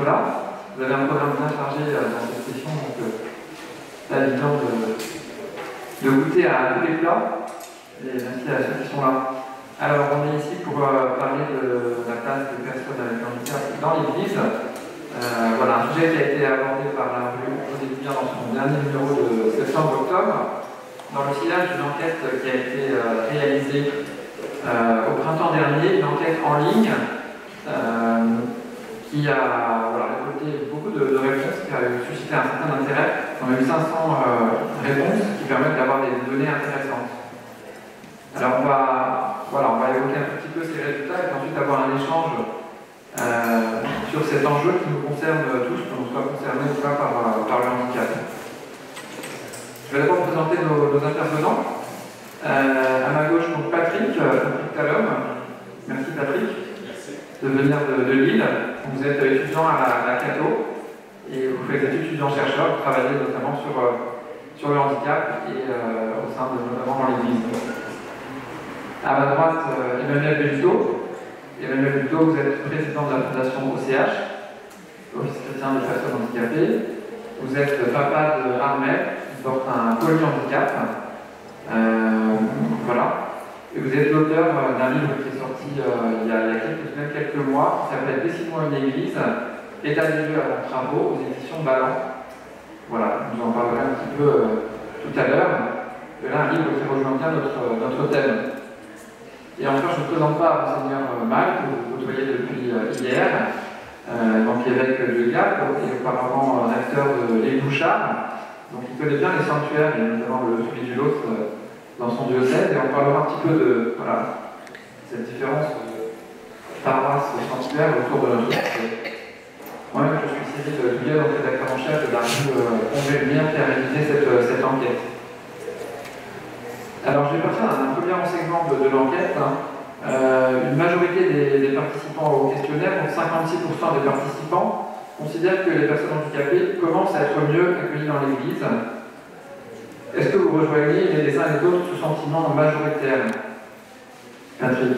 Nicolas. Vous avez un programme bien chargé dans cette session, donc pas évident de goûter à tous les plats, et merci à ceux qui sont là. Alors, on est ici pour parler de la place des personnes avec handicap dans l'Église. Voilà, un sujet qui a été abordé par la revue des étudiants dans son dernier numéro de septembre-octobre, dans le sillage d'une enquête qui a été réalisée au printemps dernier, une enquête en ligne qui a récolté beaucoup de réponses, qui a suscité un certain intérêt. On a eu 500 réponses qui permettent d'avoir des données intéressantes. Alors on va évoquer un petit peu ces résultats et ensuite avoir un échange sur cet enjeu qui nous concerne tous, que l'on soit concerné ou pas par le handicap. Je vais d'abord présenter nos intervenants. À ma gauche, donc Patrick Talhomme. Merci Patrick de venir de Lille. Vous êtes étudiant à la Cato et vous faites études étudiant-chercheur. Vous travaillez notamment sur le handicap et au sein notamment dans l'Église. À ma droite, Emmanuel Belluto. Emmanuel Belluto, vous êtes président de la fondation OCH, Office chrétien des personnes handicapées. Vous êtes papa de Armel, qui porte un polyhandicap. Voilà. Et vous êtes l'auteur d'un livre qui est sorti il y a quelques semaines, quelques mois, qui s'appelle Dessine-moi une église, état des lieux avant travaux, aux éditions Ballant. Voilà, nous en parlerons un petit peu tout à l'heure. Et là, un livre qui rejoint bien notre thème. Et enfin, je ne présente pas Monseigneur Mac, que vous côtoyez depuis hier, donc évêque de Gap et auparavant recteur de l'Île Bouchard. Donc il connaît bien les sanctuaires, et notamment celui du Lot dans son diocèse, et on parlera un petit peu de cette différence paroisse sanctuaire autour de notre diocèse. Moi-même, je suis Cyril Douillet, donc rédacteur en chef de la revue Congé Lumière qui a réalisé cette enquête. Alors, je vais partir d'un premier enseignement de l'enquête. Une majorité des participants au questionnaire, donc 56% des participants, considèrent que les personnes handicapées commencent à être mieux accueillies dans l'Église. Est-ce que vous rejoignez les uns et les autres ce sentiment majoritaire? Patrick?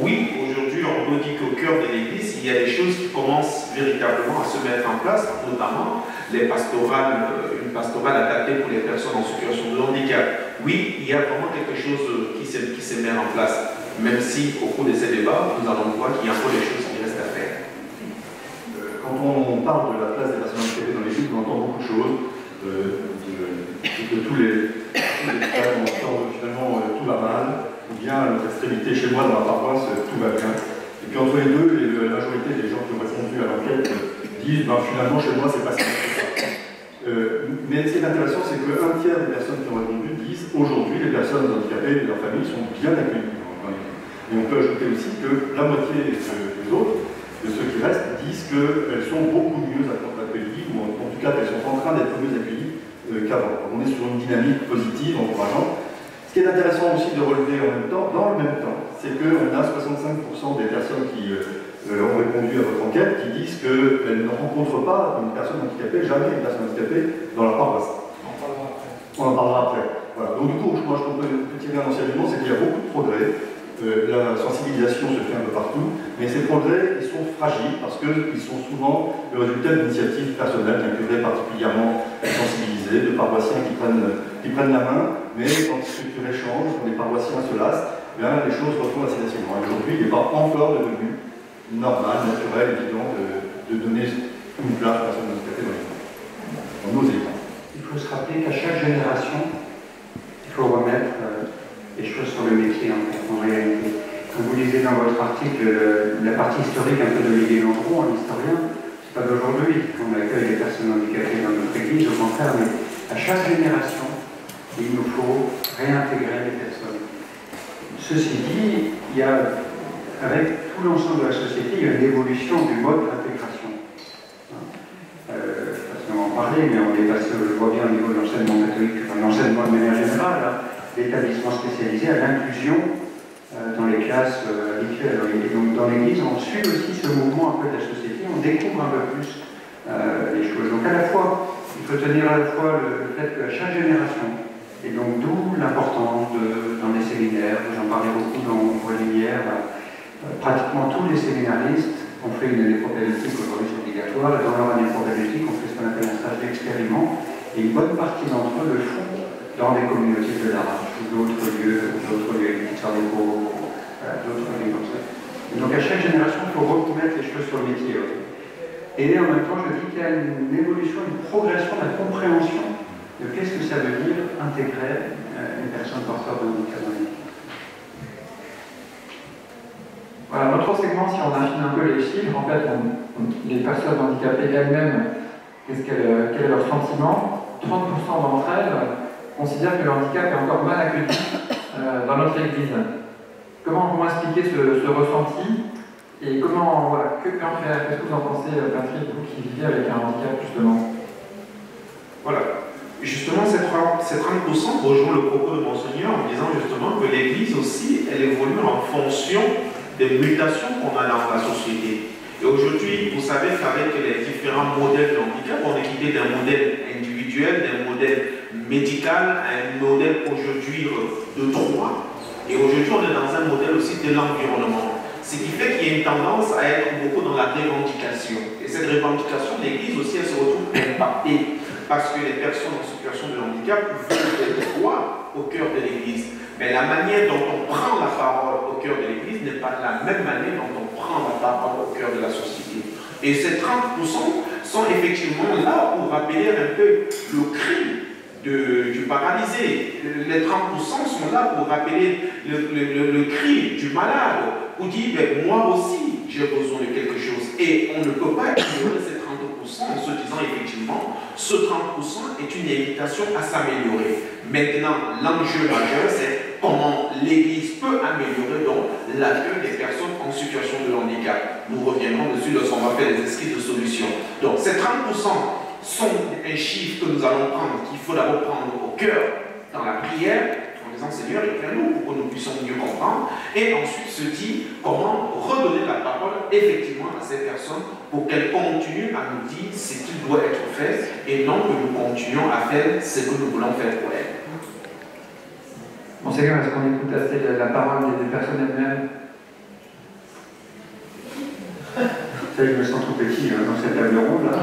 Oui, aujourd'hui, on nous dit qu'au cœur de l'Église, il y a des choses qui commencent véritablement à se mettre en place, notamment les pastorales, une pastorale adaptée pour les personnes en situation de handicap. Oui, il y a vraiment quelque chose qui se met en place, même si au cours de ces débats, nous allons voir qu'il y a encore des choses qui restent à faire. Quand on parle de la place des personnes handicapées dans l'Église, on entend beaucoup de choses, de tous les cas, on entend finalement tout va mal, ou bien notre extrémité chez moi dans la paroisse, tout va bien. Et puis entre les deux, la majorité des gens qui ont répondu à l'enquête disent finalement chez moi c'est pas si mal que ça. Mais ce qui est intéressant, c'est qu'un tiers des personnes qui ont répondu disent aujourd'hui les personnes handicapées et leurs familles sont bien accueillies dans l'Église. Et on peut ajouter aussi que la moitié des autres, de ceux qui restent, disent qu'elles sont beaucoup mieux accueillies, ou en tout cas qu'elles sont en train d'être mieux accueillies qu'avant. On est sur une dynamique positive, encourageante. Ce qui est intéressant aussi de relever dans le même temps, c'est qu'on a 65% des personnes qui ont répondu à votre enquête qui disent qu'elles ne rencontrent pas une personne handicapée, jamais une personne handicapée dans leur paroisse. On en parlera après. Voilà. Donc du coup, moi je peux tirer un enseignement, c'est qu'il y a beaucoup de progrès. La sensibilisation se fait un peu partout, mais ces progrès ils sont fragiles parce qu'ils sont souvent le résultat d'initiatives personnelles d'un curé particulièrement sensibilisé, de paroissiens qui prennent la main, mais quand ce curé change, quand les paroissiens se lassent, bien, les choses retournent assez facilement. Aujourd'hui, il n'est pas encore devenu normal, naturel, évident de donner une place à personne handicapée dans nos églises. Il faut se rappeler qu'à chaque génération, il faut remettre les choses sur le métier en réalité. Comme vous lisez dans votre article, la partie historique un peu d'Olivier Landreau, un historien, c'est pas d'aujourd'hui qu'on accueille les personnes handicapées dans notre église, au contraire, mais à chaque génération, il nous faut réintégrer les personnes. Ceci dit, il y a, avec tout l'ensemble de la société, il y a une évolution du mode d'intégration. Je ne sais pas si on va en parler, mais on est passé, je le vois bien au niveau de l'enseignement catholique, enfin l'enseignement de manière générale, l'établissement spécialisé à l'inclusion dans les classes habituelles. Et donc dans l'Église, on suit aussi ce mouvement un peu de la société, on découvre un peu plus les choses. Donc à la fois, il faut tenir à la fois le fait qu'à chaque génération, et donc d'où l'importance dans les séminaires, j'en parlais beaucoup dans Lumière, pratiquement tous les séminaristes on fait une année propédeutique, aujourd'hui c'est obligatoire, et dans leur année propédeutique, on fait ce qu'on appelle un stage d'expériment, et une bonne partie d'entre eux le font dans des communautés de l'Arrache, ou d'autres lieux, avec Pizarro, d'autres lieux comme ça. Et donc à chaque génération, il faut remettre les choses sur le métier. Et en même temps, je dis qu'il y a une évolution, une progression de la compréhension de qu'est-ce que ça veut dire intégrer une personne porteuse de handicap dans l'équipe. Voilà, notre segment, si on affine un peu les chiffres, en fait, les personnes handicapées elles-mêmes, quel est leur sentiment? 30% d'entre elles considèrent que le handicap est encore mal accueilli dans notre Église. Comment expliquer ce ressenti et comment, voilà, que faire? Qu'est-ce que vous en pensez, Patrick, vous qui vivez avec un handicap, justement? Voilà. Justement, ces 30% rejoint le propos de Monseigneur en disant justement que l'Église aussi, elle évolue en fonction des mutations qu'on a dans la société. Et aujourd'hui, vous savez qu'avec les différents modèles de handicap, on est quitté d'un modèle individuel, d'un modèle médical, à un modèle aujourd'hui de droit. Et aujourd'hui, on est dans un modèle aussi de l'environnement. Ce qui fait qu'il y a une tendance à être beaucoup dans la revendication. Et cette revendication, l'Église aussi, elle se retrouve impactée. Parce que les personnes en situation de handicap veulent des droits au cœur de l'Église. Mais la manière dont on prend la parole au cœur de l'Église n'est pas la même manière dont on prend la parole au cœur de la société. Et ces 30% sont effectivement là pour rappeler un peu le cri du paralysé. Les 30% sont là pour rappeler le cri du malade, pour dire ben, moi aussi j'ai besoin de quelque chose. Et on ne peut pas ignorer ces 30% en se disant effectivement ce 30% est une invitation à s'améliorer. Maintenant, l'enjeu majeur c'est comment l'Église peut améliorer donc l'accueil des personnes en situation de handicap. Nous reviendrons dessus lorsqu'on va faire les esquisses de solutions. Donc ces 30% sont un chiffre que nous allons prendre, qu'il faut d'abord prendre au cœur dans la prière, en disant Seigneur, éclaire-nous pour que nous puissions mieux comprendre, et ensuite se dit comment redonner la parole effectivement à ces personnes pour qu'elles continuent à nous dire ce qui doit être fait et non que nous continuions à faire ce que nous voulons faire pour elles. Monseigneur, est-ce qu'on écoute assez la parole des personnes elles-mêmes? Je me sens tout petit dans cette table ronde là.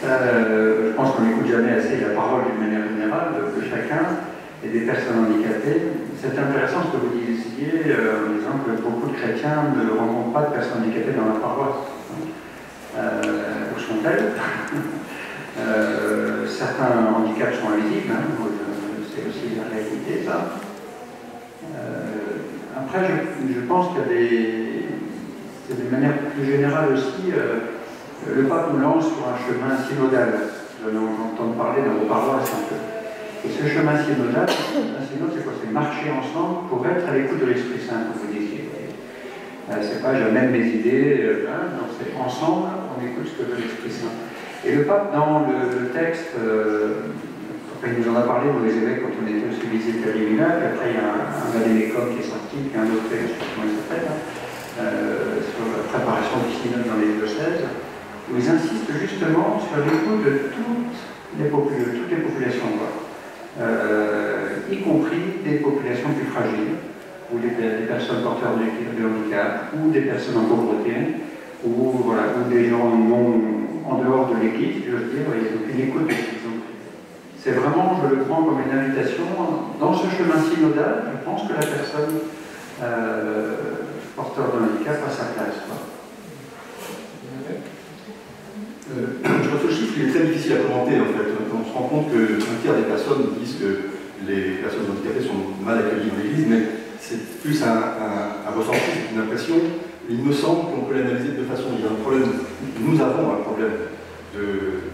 Je pense qu'on n'écoute jamais assez la parole d'une manière générale de chacun et des personnes handicapées. C'est intéressant ce que vous disiez en disant que beaucoup de chrétiens ne rencontrent pas de personnes handicapées dans leur paroisse. Où sont-elles? Certains handicaps sont invisibles, hein, c'est aussi la réalité ça. Après, je pense qu'il y a de manière plus générale aussi, le pape nous lance sur un chemin synodal. Vous allez en entendre parler dans vos paroisses un peu. Et ce chemin synodal, c'est quoi? C'est marcher ensemble pour être à l'écoute de l'Esprit Saint, comme vous disiez. C'est pas j'amène mes idées, non, c'est ensemble, on écoute ce que veut l'Esprit Saint. Et le pape, dans le texte, il nous en a parlé, vous les évêques, quand on était au Suisse à Limina, puis après il y a un vadémécum qui est sorti, puis un autre texte, je sais pas comment il s'appelle, sur la préparation du synode dans les diocèses, où ils insistent justement sur l'écoute de toutes les populations, y compris des populations plus fragiles, ou des personnes porteurs de handicap, ou des personnes en pauvreté, ou des gens en dehors de l'Église, je veux dire, ils ont une écoute de ce qu'ils ont. C'est vraiment, je le prends comme une invitation, dans ce chemin synodal, je pense que la personne porteur de handicap a sa place. Je pense que le chiffre il est très difficile à commenter en fait. On se rend compte qu'un tiers des personnes disent que les personnes handicapées sont mal accueillies dans l'Église, mais c'est plus un ressenti, c'est une impression. Il me semble qu'on peut l'analyser de deux façons. Il y a un problème, nous avons un problème de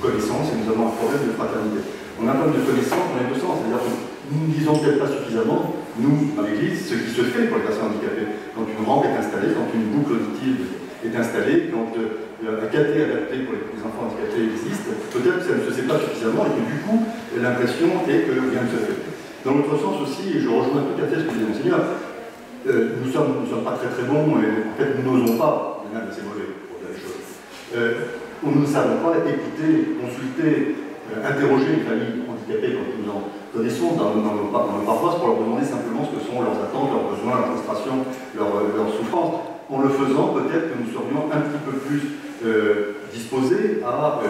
connaissance et nous avons un problème de fraternité. On a un problème de connaissance dans les deux sens, c'est-à-dire que nous ne disons peut-être pas suffisamment, nous, dans l'Église, ce qui se fait pour les personnes handicapées. Quand une rampe est installée, quand une boucle auditive est installée, quand un caté adapté pour les enfants handicapés existe, peut-être que ça ne se sait pas suffisamment et que du coup, l'impression est que rien ne se fait. Dans l'autre sens aussi, et je rejoins tout à fait ce que disait Monseigneur, nous sommes pas très très bons et en fait nous n'osons pas, il y en a de assez mauvais pour dire les choses. Nous ne savons pas écouter, consulter, interroger une famille handicapée quand nous en connaissons dans nos paroisses pour leur demander simplement ce que sont leurs attentes, leurs besoins, leurs frustrations, leurs souffrances. en le faisant, peut-être que nous serions un petit peu plus disposés à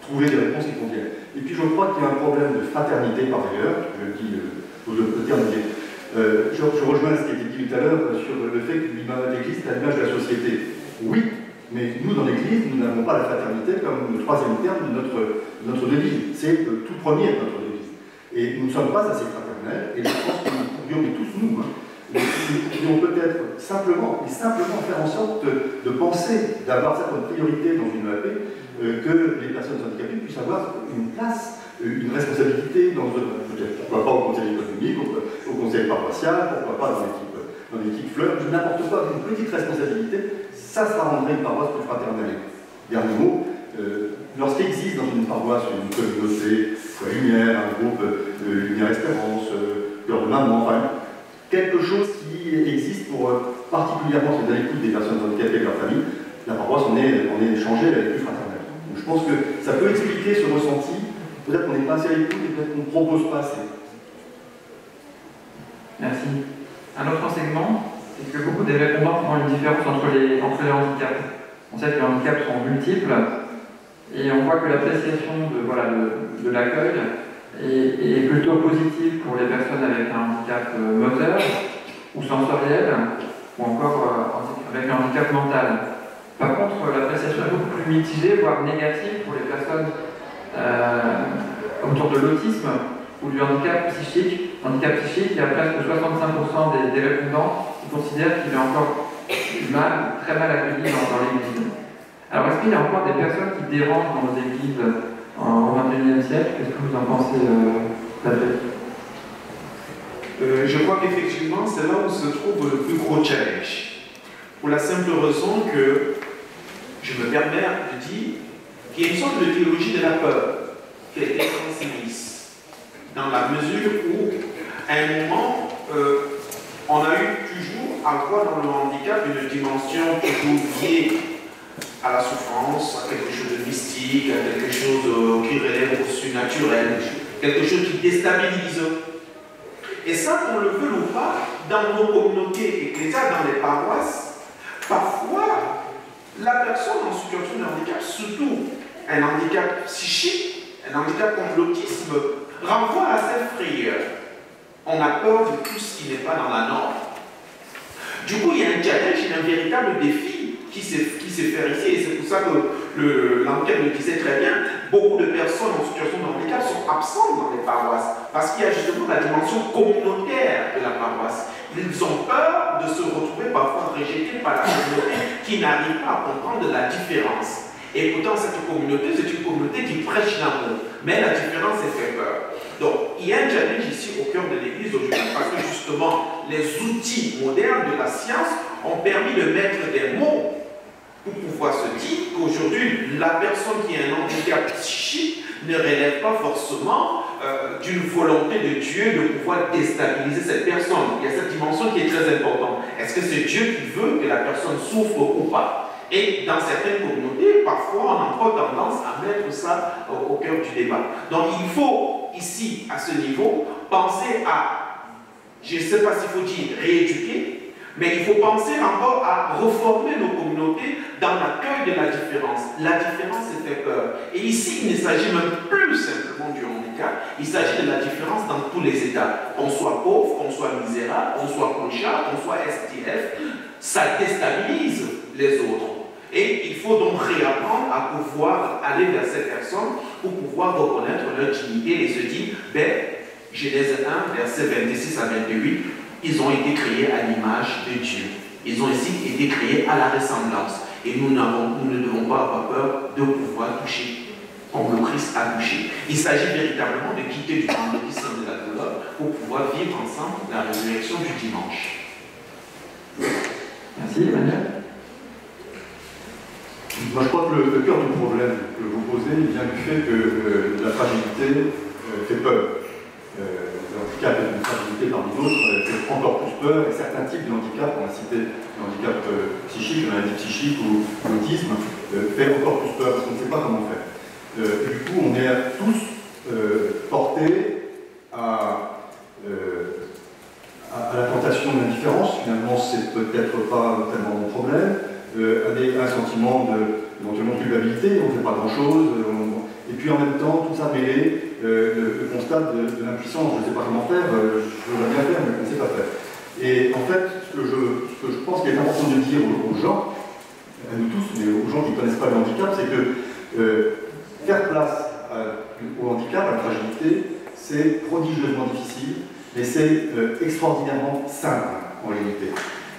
trouver des réponses qui conviennent. Et puis je crois qu'il y a un problème de fraternité par ailleurs, je dis le terme. Je rejoins ce qui a été dit tout à l'heure sur le fait que l'Église est à l'image de la société. Oui, mais nous dans l'Église, nous n'avons pas la fraternité comme le troisième terme de notre devise. C'est le tout premier de notre devise. Et nous ne sommes pas assez fraternels, et je pense que nous pourrions, mais tous nous, nous pourrions peut-être simplement faire en sorte de penser, d'avoir certaines priorités dans une EAP, que les personnes handicapées puissent avoir une place, une responsabilité dans pourquoi pas au conseil économique, au conseil paroissial, pourquoi pas dans l'équipe fleur, n'importe quoi, une petite responsabilité, ça rendrait une paroisse plus fraternelle. Dernier mot, lorsqu'il existe dans une paroisse une communauté, soit Lumière, un groupe Lumière Espérance, Cœur de Maman, enfin, quelque chose qui existe pour particulièrement être à l'écoute des personnes handicapées et de leur famille, la paroisse on est changé, elle est plus fraternelle. Donc, je pense que ça peut expliquer ce ressenti. Peut-être qu'on n'est pas assez à l'écoute et peut-être qu'on ne propose pas assez. Merci. Un autre enseignement, c'est que beaucoup des répondants font une différence entre les handicaps. On sait que les handicaps sont multiples et on voit que l'appréciation de l'accueil est plutôt positive pour les personnes avec un handicap moteur ou sensoriel ou encore avec un handicap mental. Par contre, l'appréciation est beaucoup plus mitigée, voire négative pour les personnes autour de l'autisme ou du handicap psychique. Handicap psychique, il y a presque 65% des répondants qui considèrent qu'il est encore très mal accueilli dans l'Église. Alors, est-ce qu'il y a encore des personnes qui dérangent dans nos églises au XXIe siècle? Qu'est-ce que vous en pensez, Patrick? Je crois qu'effectivement, c'est là où se trouve le plus gros challenge. Pour la simple raison que je me permets de dire qu'il y a une sorte de théologie de la peur qui a été transmise, dans la mesure où, à un moment, on a eu toujours à voir dans le handicap une dimension toujours liée à la souffrance, à quelque chose de mystique, à quelque chose qui relève au surnaturel, quelque chose qui déstabilise. Et ça, qu'on le veut ou pas, dans nos communautés ecclésiales, dans les paroisses, parfois, la personne en situation de handicap, surtout un handicap psychique, un handicap comme l'autisme, renvoie à cette frayeur. On a peur de tout ce qui n'est pas dans la norme. Du coup, il y a un challenge, il y a un véritable défi qui s'est fait ici, et c'est pour ça que l'enquête le disait très bien, beaucoup de personnes en situation de handicap sont absentes dans les paroisses, parce qu'il y a justement la dimension communautaire de la paroisse. Ils ont peur de se retrouver parfois rejetés par la communauté qui n'arrive pas à comprendre la différence. Et pourtant, cette communauté, c'est une communauté qui prêche l'amour, mais la différence est fait peur. Donc, il y a un challenge ici au cœur de l'Église aujourd'hui, parce que justement, les outils modernes de la science ont permis de mettre des mots pour pouvoir se dire qu'aujourd'hui, la personne qui a un handicap psychique ne relève pas forcément d'une volonté de Dieu de pouvoir déstabiliser cette personne. Il y a cette dimension qui est très importante. Est-ce que c'est Dieu qui veut que la personne souffre ou pas? Et dans certaines communautés, parfois, on a encore tendance à mettre ça au cœur du débat. Donc, il faut, ici, à ce niveau, penser à, je ne sais pas s'il faut dire rééduquer, mais il faut penser encore à reformer nos communautés dans l'accueil de la différence. La différence, c'est fait peur. Et ici, il ne s'agit même plus simplement du handicap, il s'agit de la différence dans tous les états. Qu'on soit pauvre, qu'on soit misérable, qu'on soit clochard, qu'on soit STF, ça déstabilise les autres. Et il faut donc réapprendre à pouvoir aller vers ces personnes pour pouvoir reconnaître leur dignité et se dire, Genèse 1, versets 26 à 28, ils ont été créés à l'image de Dieu. Ils ont aussi été créés à la ressemblance. Et nous ne devons pas avoir peur de pouvoir toucher comme le Christ a touché. Il s'agit véritablement de quitter du vendredi de la douleur pour pouvoir vivre ensemble la résurrection du dimanche. Merci, Emmanuel. Moi, je crois que le cœur du problème que vous posez vient du fait que la fragilité fait peur. Le handicap est une fragilité parmi d'autres, fait encore plus peur, et certains types de handicap, on a cité le handicap psychique, la maladie psychique ou l'autisme, fait encore plus peur parce qu'on ne sait pas comment faire. Du coup, on est tous portés à la tentation de l'indifférence. Finalement, c'est peut-être pas tellement mon problème. culpabilité, on ne fait pas grand-chose, et puis en même temps, tout ça mêlé, le constat de l'impuissance, je ne sais pas comment faire, je voudrais bien faire, mais je ne sais pas faire. Et en fait, ce que je pense qu'il est important de dire aux gens, à nous tous, mais aux gens qui ne connaissent pas le handicap, c'est que faire place au handicap, à la fragilité, c'est prodigieusement difficile, mais c'est extraordinairement simple en réalité.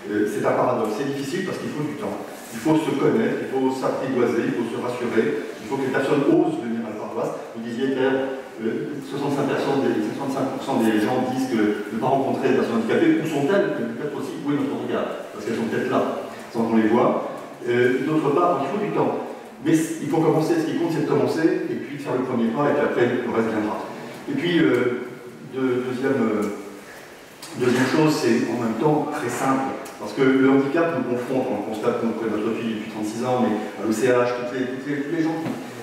C'est un paradoxe, c'est difficile parce qu'il faut du temps. Il faut se connaître, il faut s'apprivoiser, il faut se rassurer, il faut que les personnes osent venir à la paroisse. Vous disiez que 65% des gens disent que ne pas rencontrer des personnes handicapées, où sont-elles? Peut-être aussi, où est notre regard? Parce qu'elles sont peut-être là, sans qu'on les voit. D'autre part, il faut du temps. Mais il faut commencer, ce qui compte c'est de commencer, et puis de faire le premier pas, et puis après le reste viendra. Et puis, deuxième chose, c'est en même temps très simple. Parce que le handicap nous confronte, on le constate auprès de notre fille depuis 36 ans, mais à l'OCH, tous les gens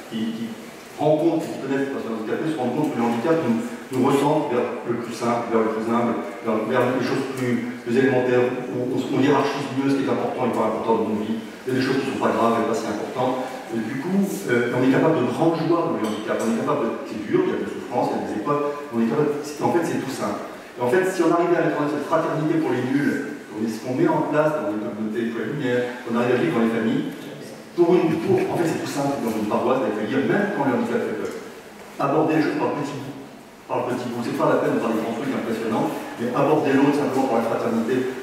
qui rencontrent, qui connaissent les personnes handicapées, se rendent compte que le handicap nous recentre vers le plus simple, vers le plus humble, vers les choses plus élémentaires, où on hiérarchise mieux ce qui est important et pas important dans nos vies. Il y a des choses qui ne sont pas graves et pas si importantes. Et du coup, on est capable de grandes joies dans le handicap. On est capable de. C'est dur, il y a des souffrances, il y a des épreuves. On est capable. En fait, c'est tout simple. Et en fait, si on arrivait à mettre en œuvre cette fraternité pour les nuls, ce qu'on met en place dans les communautés lumière, on arrive à vivre dans les familles, en fait, c'est tout simple dans une paroisse d'accueillir, même quand le handicap fait peur. Aborder les choses par petits bouts. Par petits bouts. C'est pas la peine de faire des grands trucs impressionnants, mais aborder l'autre simplement par la fraternité.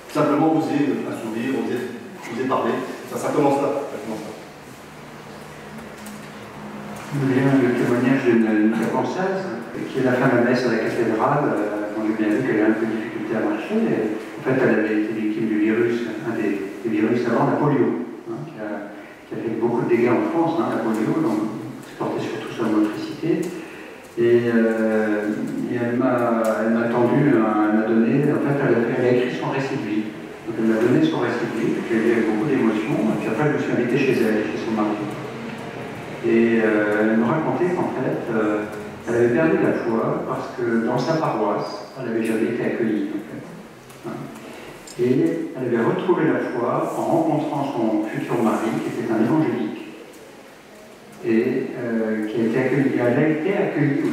Simplement oser un sourire, oser parler. Ça commence là. Nous vient le témoignage d'une française qui est la fin de la messe à la cathédrale, dont j'ai bien vu qu'elle a un peu de difficulté à marcher. Et, en fait, elle avait été victime du virus, un des virus avant, la polio, qui a fait beaucoup de dégâts en France, la polio, donc c'est porté surtout sur la motricité. Et elle m'a tendu, elle m'a donné, en fait, elle a écrit son récit de vie. Donc elle m'a donné son récit de vie, j'ai eu beaucoup d'émotions, et puis après je me suis invité chez elle, chez son mari. Et elle me racontait qu'en fait, elle avait perdu la foi parce que dans sa paroisse, elle n'avait jamais été accueillie. En fait. Et elle avait retrouvé la foi en rencontrant son futur mari, qui était un évangélique, et qui a été accueilli. Elle a été accueillie au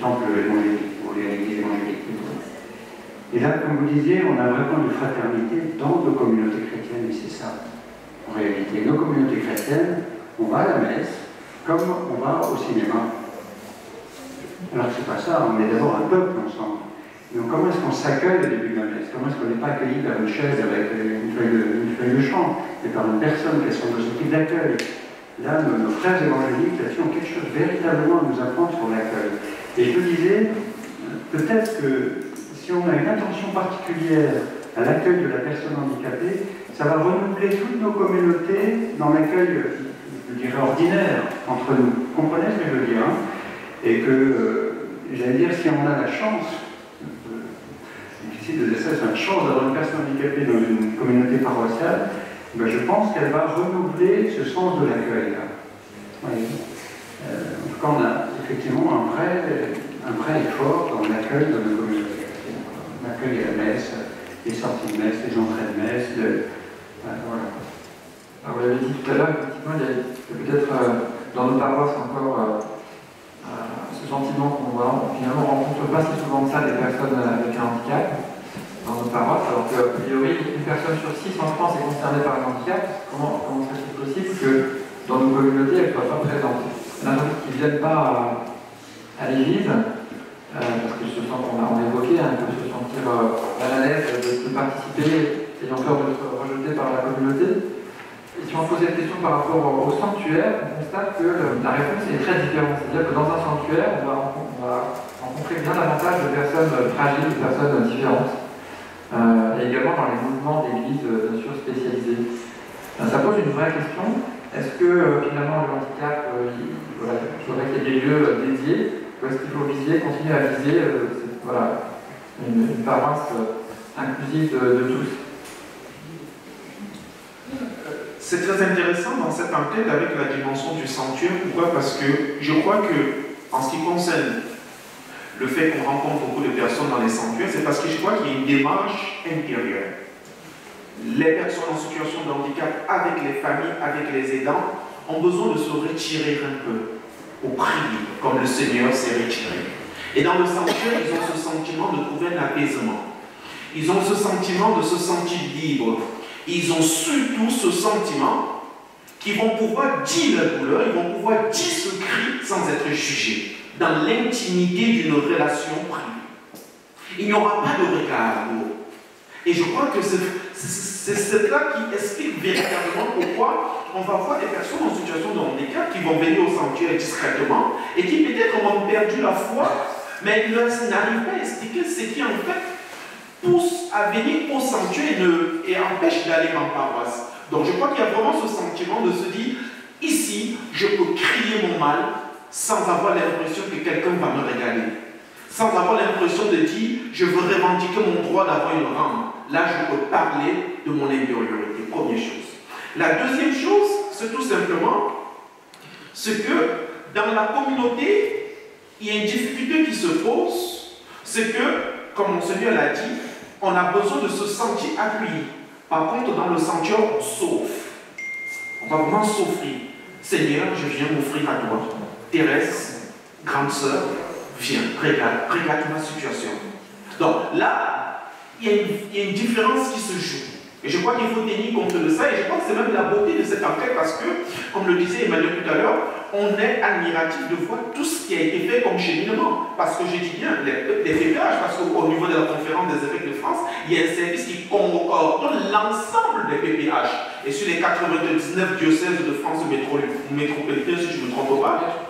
temple évangélique, pour l'église évangélique. Et là, comme vous disiez, on a vraiment une fraternité dans nos communautés chrétiennes, et c'est ça, en réalité. Nos communautés chrétiennes, on va à la messe comme on va au cinéma. Alors que c'est pas ça, on est d'abord un peuple ensemble. Donc comment est-ce qu'on s'accueille au début de la messe? Comment est-ce qu'on n'est pas accueilli par une chaise avec une feuille de chant, mais par une personne qui a son équipe d'accueil? Là, nos frères évangéliques, là-dessus, ont quelque chose véritablement à nous apprendre sur l'accueil. Et je me disais, peut-être que si on a une attention particulière à l'accueil de la personne handicapée, ça va renouveler toutes nos communautés dans l'accueil, je dirais, ordinaire entre nous. Vous comprenez ce que je veux dire, hein? Et que, j'allais dire, si on a la chance, c'est difficile de dire ça, c'est une chance d'avoir une personne handicapée dans une communauté paroissiale, ben je pense qu'elle va renouveler ce sens de l'accueil. En tout cas, on a effectivement un vrai effort dans l'accueil de nos communautés. On accueille à la messe, les sorties de messe, les entrées de messe, voilà. Alors, vous l'avez dit tout à l'heure, effectivement, il y a peut-être dans nos paroisses encore ce sentiment qu'on finalement rencontre pas si souvent que ça des personnes avec un handicap dans nos paroisses, alors qu'a priori, une personne sur 6 en France est concernée par un handicap. Comment serait-il possible que dans nos communautés, elle ne soit pas présente? Il y en a qui ne viennent pas à l'église, parce qu'ils se sentent, on a évoqué, ils peuvent se sentir mal à l'aise de participer, ayant peur d'être rejetés par la communauté. Et si on posait une question par rapport au sanctuaire, on constate que la réponse est très différente. C'est-à-dire que dans un sanctuaire, on va rencontrer bien davantage de personnes fragiles, de personnes différentes. Et également dans les mouvements d'église, bien sûr, spécialisés. Ça pose une vraie question. Est-ce que finalement le handicap, il faudrait qu'il y ait des lieux dédiés, ou est-ce qu'il faut continuer à viser une paroisse inclusive de tous? C'est très intéressant dans cette enquête avec la dimension du sanctuaire. Pourquoi? Parce que je crois que, en ce qui concerne le fait qu'on rencontre beaucoup de personnes dans les sanctuaires, c'est parce que je crois qu'il y a une démarche intérieure. les personnes en situation de handicap, avec les familles, avec les aidants, ont besoin de se retirer un peu, pour prier, comme le Seigneur s'est retiré. Et dans le sanctuaire, ils ont ce sentiment de trouver un apaisement. Ils ont ce sentiment de se sentir libres. Ils ont surtout ce sentiment qu'ils vont pouvoir dire leur douleur, ils vont pouvoir dire ce cri sans être jugés, dans l'intimité d'une relation privée. Il n'y aura pas de regard lourd. Et je crois que c'est cela qui explique véritablement pourquoi on va voir des personnes en situation de handicap qui vont venir au sanctuaire discrètement et qui peut-être ont perdu la foi, mais ils n'arrivent pas à expliquer ce qui en fait pousse à venir au sanctuaire et empêche d'aller en paroisse. Donc je crois qu'il y a vraiment ce sentiment de se dire, ici, je peux crier mon mal sans avoir l'impression que quelqu'un va me régaler. Sans avoir l'impression de dire, je veux revendiquer mon droit d'avoir une rampe. Là, je peux parler de mon intériorité. Première chose. La deuxième chose, c'est tout simplement ce que dans la communauté, il y a une difficulté qui se pose, c'est que, comme mon Seigneur l'a dit, on a besoin de se sentir accueilli. Par contre, dans le sanctuaire, on sauve. On va vraiment souffrir. Seigneur, je viens m'offrir à toi. Thérèse, grande sœur, viens, regarde ma situation. Donc là, il y a une différence qui se joue. Et je crois qu'il faut tenir compte de ça. Et je crois que c'est même la beauté de cette enquête parce que, comme le disait Emmanuel tout à l'heure, on est admiratif de voir tout ce qui a été fait comme cheminement. Parce que je dis bien, les PPH, parce qu'au niveau de la conférence des évêques de France, il y a un service qui coordonne l'ensemble des PPH. Et sur les 99 diocèses de France métropolitaine, si je ne me trompe pas,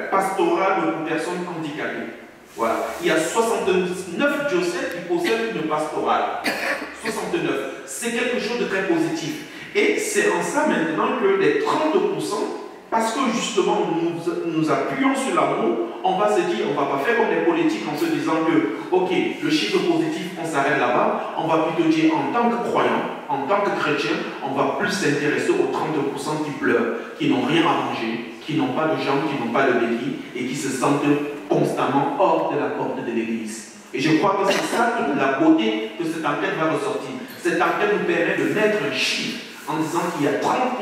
pastoral pour personnes handicapées. Voilà. Il y a 69 diocèses qui possèdent une pastorale. 69. C'est quelque chose de très positif. Et c'est en ça maintenant que les 30%, parce que justement nous appuyons sur l'amour, on va se dire, on ne va pas faire comme les politiques en se disant que, ok, le chiffre positif, on s'arrête là-bas, on va plutôt dire en tant que croyant, en tant que chrétien, on va plus s'intéresser aux 30% qui pleurent, qui n'ont rien à manger, qui n'ont pas de jambes, qui n'ont pas de béquilles et qui se sentent constamment hors de la porte de l'église. Et je crois que c'est ça toute la beauté que cette enquête va ressortir. Cette enquête nous permet de mettre un chiffre en disant qu'il y a 30%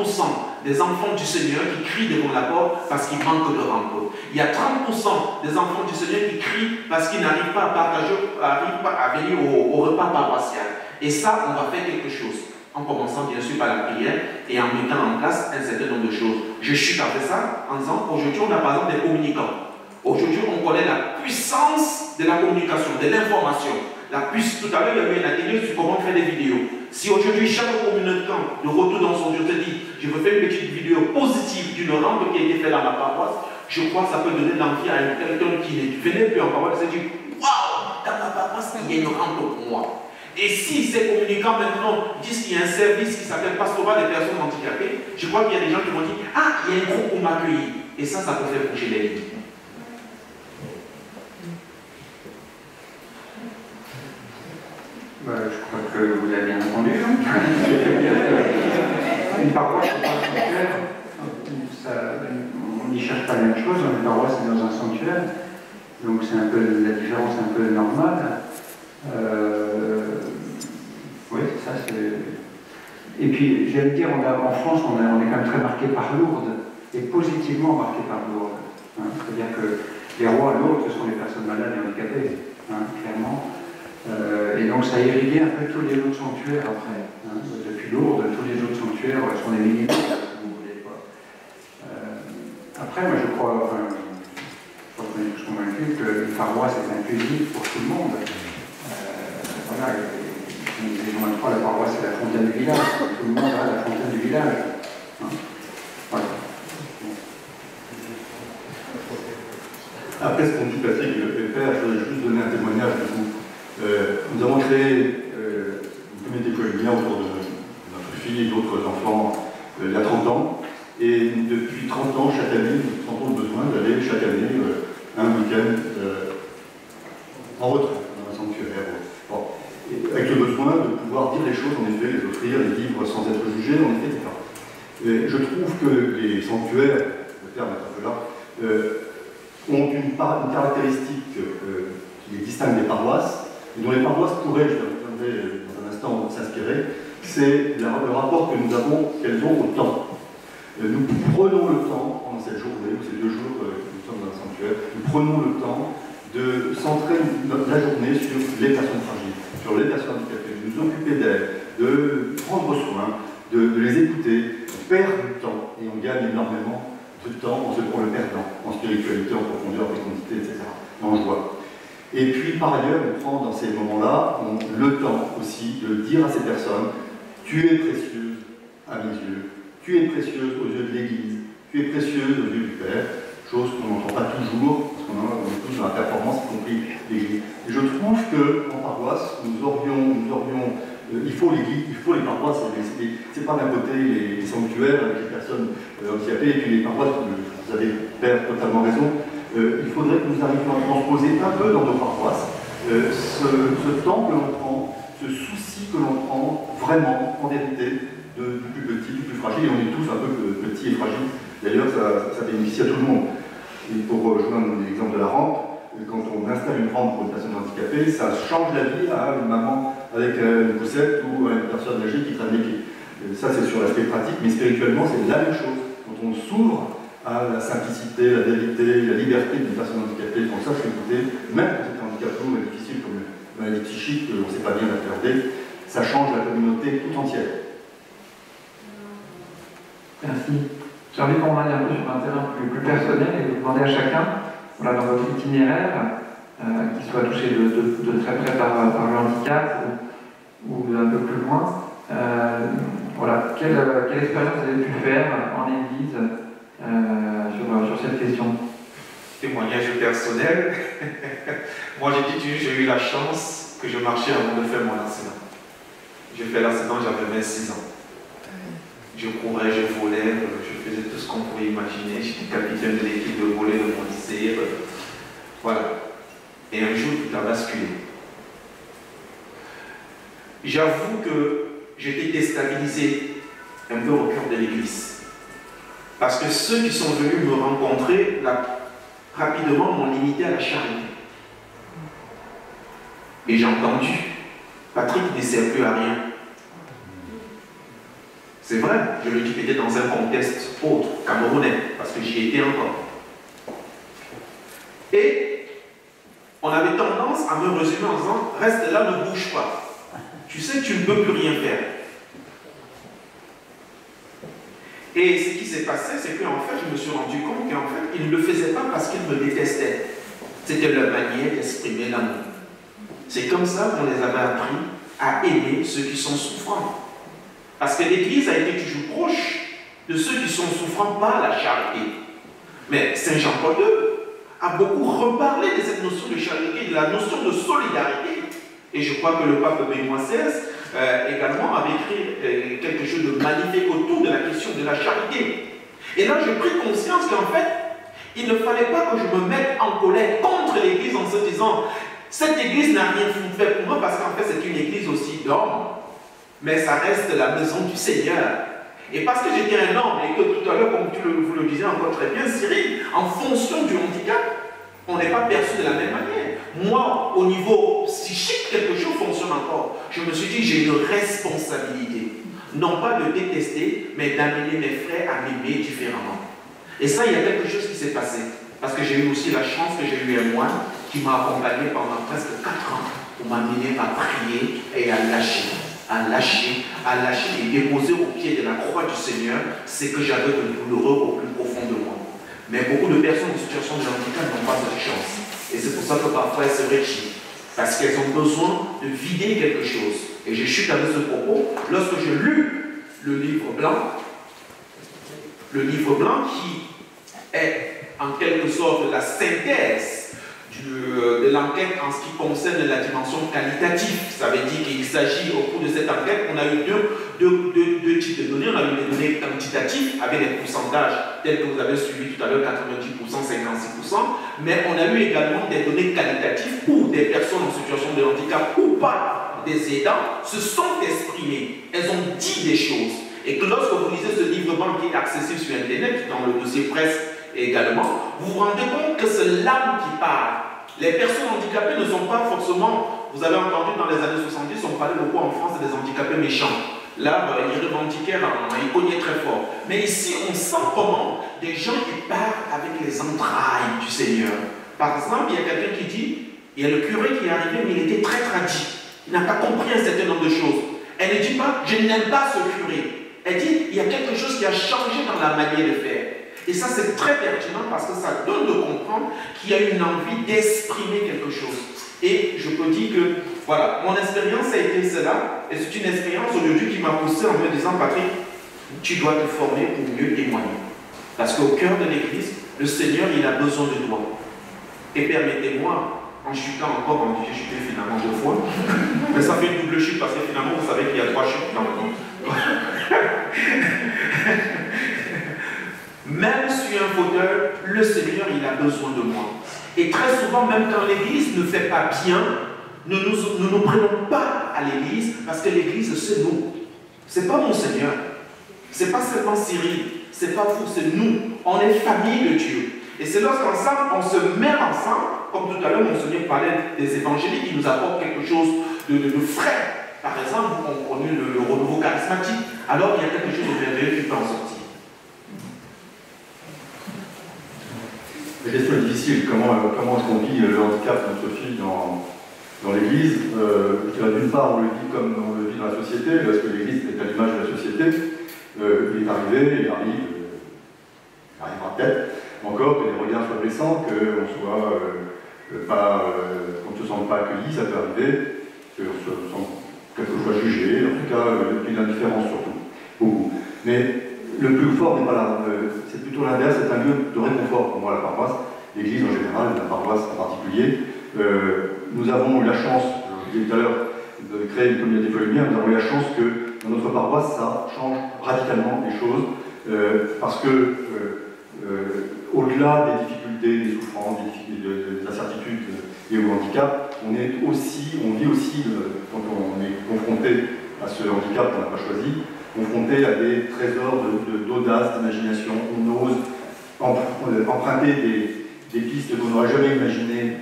des enfants du Seigneur qui crient devant la porte parce qu'ils manquent de rencontre. Il y a 30% des enfants du Seigneur qui crient parce qu'ils n'arrivent pas à partager, n'arrivent pas à venir au repas paroissial. Et ça, on va faire quelque chose. En commençant bien sûr par la prière et en mettant en place un certain nombre de choses. Je chute après ça en disant aujourd'hui on a par exemple des communicants. Aujourd'hui on connaît la puissance de la communication, de l'information. Tout à l'heure il y avait un atelier sur comment faire des vidéos. Si aujourd'hui chaque communicant de retour dans son Dieu te dit je veux faire une petite vidéo positive d'une rampe qui a été faite dans ma paroisse, je crois que ça peut donner l'envie à quelqu'un qui ne venait plus en paroisse et se dire waouh, dans ma paroisse il y a une rampe pour moi. Et si ces communicants maintenant disent qu'il y a un service qui s'appelle Pastoral des personnes handicapées, je crois qu'il y a des gens qui vont dire ah, il y a un groupe pour m'accueillir. Et ça peut faire bouger les lignes. Je crois que vous avez bien entendu. Une paroisse, c'est pas un sanctuaire. On n'y cherche pas la même chose. Une paroisse, c'est dans un sanctuaire. Donc c'est un peu la différence un peu normale. Oui, ça c'est. Et puis, j'allais dire, en France, on est quand même très marqué par Lourdes, et positivement marqué par Lourdes. Hein. C'est-à-dire que les rois à Lourdes, ce sont les personnes malades et handicapées, hein, clairement. Et donc, ça a irrigué un peu tous les autres sanctuaires après. Hein. Depuis Lourdes, tous les autres sanctuaires sont des minimums, si vous voulez. Après, moi, je crois qu'on est tous convaincus qu'une paroisse est inclusive pour tout le monde. Voilà, nous disons une fois, la paroisse c'est la fontaine du village, tout le monde a la fontaine du village. Hein, voilà. Après ce qu'on dit Patrick et le PPR, je voudrais juste donner un témoignage de vous. Nous avons créé une communauté collégiale autour de notre fille et d'autres enfants il y a 30 ans. Et depuis 30 ans, chaque année, nous sentons le besoin d'aller chaque année un week-end en retraite dans un sanctuaire. Bon. Avec le besoin de pouvoir dire les choses, en effet, les offrir, les vivre sans être jugés, en effet, etc. Et je trouve que les sanctuaires, le terme est un peu là, ont une caractéristique qui les distingue des paroisses, et dont les paroisses pourraient, je reviendrai dans un instant, l'instant s'inspirer, c'est le rapport que nous avons, qu'elles ont au temps. Nous prenons le temps, pendant cette journée, ou ces 2 jours que nous sommes dans le sanctuaire, nous prenons le temps de centrer la journée sur les personnes fragiles, sur les personnes handicapées, de nous occuper d'elles, de prendre soin, de les écouter. On perd du temps et on gagne énormément de temps en le perdant, en spiritualité, en profondeur, en fécondité, etc., en joie. Et puis, par ailleurs, on prend dans ces moments-là le temps aussi de dire à ces personnes « Tu es précieuse à mes yeux, tu es précieuse aux yeux de l'Église, tu es précieuse aux yeux du Père », chose qu'on n'entend pas toujours, parce qu'on est tous dans la performance, y compris l'Église. Et je trouve qu'en paroisse, il faut l'Église, il faut les paroisses, c'est pas d'un côté les sanctuaires avec les personnes handicapées, et puis les paroisses, vous avez Père totalement raison, il faudrait que nous arrivions à transposer un peu dans nos paroisses ce temps que l'on prend, ce souci que l'on prend vraiment, en vérité, du plus petit, du plus fragile, et on est tous un peu petits et fragiles. D'ailleurs, ça bénéficie à tout le monde. Et pour rejoindre l'exemple de la rampe, quand on installe une rampe pour une personne handicapée, ça change la vie à une maman avec une poussette ou à une personne âgée qui traîne les pieds. Ça, c'est sur l'aspect pratique, mais spirituellement, c'est la même chose. Quand on s'ouvre à la simplicité, la vérité, la liberté d'une personne handicapée, quand ça, écoutez, même quand c'est un handicap lourd et difficile comme une maladie psychique, on ne sait pas bien l'appréhender, ça change la communauté tout entière. Merci. J'ai envie qu'on aille un peu sur un terrain plus personnel et vous demander à chacun, voilà, dans votre itinéraire, qui soit touché de très près par le handicap ou un peu plus loin, voilà, quelle expérience vous avez pu faire en Église sur cette question? Témoignage personnel. Moi, j'ai eu la chance que je marchais avant de faire mon accident. J'ai fait l'accident, j'avais 26 ans. Je courais, je volais, je faisais tout ce qu'on pouvait imaginer. J'étais capitaine de l'équipe de volley de mon lycée. Voilà. Et un jour, tout a basculé. J'avoue que j'étais déstabilisé un peu au cœur de l'église. Parce que ceux qui sont venus me rencontrer, rapidement, m'ont limité à la charité. Et j'ai entendu, Patrick ne sert plus à rien. C'est vrai, je le dis peut-être dans un contexte autre, camerounais, parce que j'y étais encore. Et on avait tendance à me résumer en disant, reste là, ne bouge pas. Tu sais que tu ne peux plus rien faire. Et ce qui s'est passé, c'est qu'en fait, je me suis rendu compte qu'en fait, ils ne le faisaient pas parce qu'ils me détestaient. C'était leur manière d'exprimer l'amour. C'est comme ça qu'on les avait appris à aimer ceux qui sont souffrants. Parce que l'Église a été toujours proche de ceux qui sont souffrants par la charité. Mais Saint Jean-Paul II a beaucoup reparlé de cette notion de charité, de la notion de solidarité. Et je crois que le pape Benoît XVI également avait écrit quelque chose de magnifique autour de la question de la charité. Et là, j'ai pris conscience qu'en fait, il ne fallait pas que je me mette en colère contre l'Église en se disant cette Église n'a rien fait pour moi parce qu'en fait, c'est une Église aussi d'hommes. Mais ça reste la maison du Seigneur. Et parce que j'étais un homme et que tout à l'heure, comme vous le disiez encore très bien, Cyril, en fonction du handicap, on n'est pas perçu de la même manière. Moi, au niveau psychique, quelque chose fonctionne encore. Je me suis dit, j'ai une responsabilité. Non pas de détester, mais d'amener mes frères à m'aimer différemment. Et ça, il y a quelque chose qui s'est passé. Parce que j'ai eu aussi la chance que j'ai eu un moine qui m'a accompagné pendant presque 4 ans pour m'amener à prier et à lâcher et déposer au pied de la croix du Seigneur ce que j'avais de douloureux au plus profond de moi. Mais beaucoup de personnes en situation de handicap n'ont pas cette chance. Et c'est pour ça que parfois elles se retirent. Parce qu'elles ont besoin de vider quelque chose. Et je chute avec ce propos lorsque je lus le livre blanc qui est en quelque sorte la synthèse de l'enquête en ce qui concerne la dimension qualitative. Ça veut dire qu'il s'agit, au cours de cette enquête, on a eu deux types de données. On a eu des données quantitatives avec des pourcentages tels que vous avez suivi tout à l'heure, 90%, 56%, mais on a eu également des données qualitatives où des personnes en situation de handicap ou pas des aidants se sont exprimées. Elles ont dit des choses. Et que lorsque vous lisez ce livre blanc qui est accessible sur Internet, dans le dossier presse également, vous vous rendez compte que c'est l'âme qui parle. Les personnes handicapées ne sont pas forcément vous avez entendu dans les années 70, on parlait beaucoup en France des handicapés méchants. Là, ils revendiquaient, ils cognaient très fort. Mais ici, on sent comment des gens qui parlent avec les entrailles du Seigneur. Par exemple, il y a quelqu'un qui dit, il y a le curé qui est arrivé, mais il était très tradit. Il n'a pas compris un certain nombre de choses. Elle ne dit pas, je n'aime pas ce curé. Elle dit, il y a quelque chose qui a changé dans la manière de faire. Et ça, c'est très pertinent parce que ça donne de comprendre qu'il y a une envie d'exprimer quelque chose. Et je peux dire que, voilà, mon expérience a été cela. Et c'est une expérience aujourd'hui qui m'a poussé en me disant, Patrick, tu dois te former pour mieux témoigner. Parce qu'au cœur de l'Église, le Seigneur, il a besoin de toi. Et permettez-moi, en chutant encore, j'ai chuté finalement 2 fois, mais ça fait une double chute parce que finalement, vous savez qu'il y a 3 chutes dans le temps. Même sur un fauteuil, le Seigneur, il a besoin de moi. Et très souvent, même quand l'Église ne fait pas bien, nous ne nous prenons pas à l'Église parce que l'Église, c'est nous. Ce n'est pas mon Seigneur. Ce n'est pas seulement Cyril. Ce n'est pas vous, c'est nous. On est famille de Dieu. Et c'est lorsqu'ensemble, on se met ensemble, comme tout à l'heure, mon Seigneur parlait des évangéliques qui nous apportent quelque chose de frais. Par exemple, on connaît le renouveau charismatique. Alors, il y a quelque chose de merveilleux qui peut en sortir. La question est difficile. Comment est-ce qu'on vit le handicap de notre fille dans l'Église? D'une part, on le vit comme on le vit dans la société, parce que l'Église est à l'image de la société. Il est arrivé, il arrivera peut-être encore que les regards soient blessants, qu'on soit qu'on ne se sente pas accueilli, ça peut arriver, qu'on se sente quelquefois jugé, en tout cas, une indifférence surtout, beaucoup. Mais le plus fort n'est pas là, c'est plutôt l'inverse, c'est un lieu de réconfort pour moi, la paroisse, l'Église en général, la paroisse en particulier. Nous avons eu la chance, je vous disais tout à l'heure, de créer une communauté Foi et Lumière, nous avons eu la chance que dans notre paroisse, ça change radicalement les choses, parce que au-delà des difficultés, des souffrances, des incertitudes liées au handicap, on vit aussi, quand on est confronté à ce handicap qu'on n'a pas choisi, confronté à des trésors d'audace, d'imagination. On ose emprunter des pistes qu'on n'aurait jamais imaginé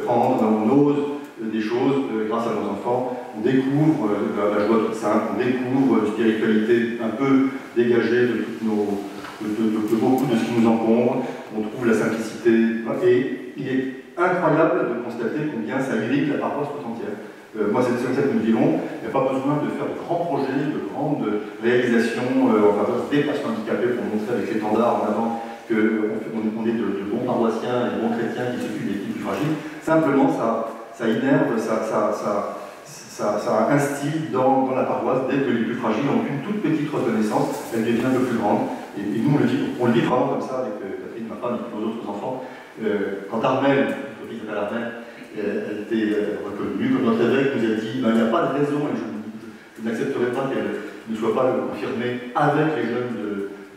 prendre, on ose des choses grâce à nos enfants. On découvre la joie toute simple, on découvre une spiritualité un peu dégagée de beaucoup de ce qui nous encombre. On trouve la simplicité et il est incroyable de constater combien ça irrigue la paroisse tout entière. Moi, c'est comme ça que nous vivons. Il n'y a pas besoin de faire de grands projets, de grandes réalisations en faveur des personnes handicapées pour montrer avec l'étendard en avant qu'on est de bons paroissiens et de bons chrétiens qui s'occupent des plus fragiles. Simplement, ça énerve, ça instille dans la paroisse, dès que les plus fragiles ont une toute petite reconnaissance, elle devient un peu plus grande. Et nous, on le vit vraiment comme ça avec Catherine, ma femme, et nos autres enfants. Quand Armelle, notre fille s'appelle Armelle, elle était reconnue comme notre évêque, nous a dit il n'y a pas de raison, et je n'accepterai pas qu'elle ne soit pas confirmée avec les jeunes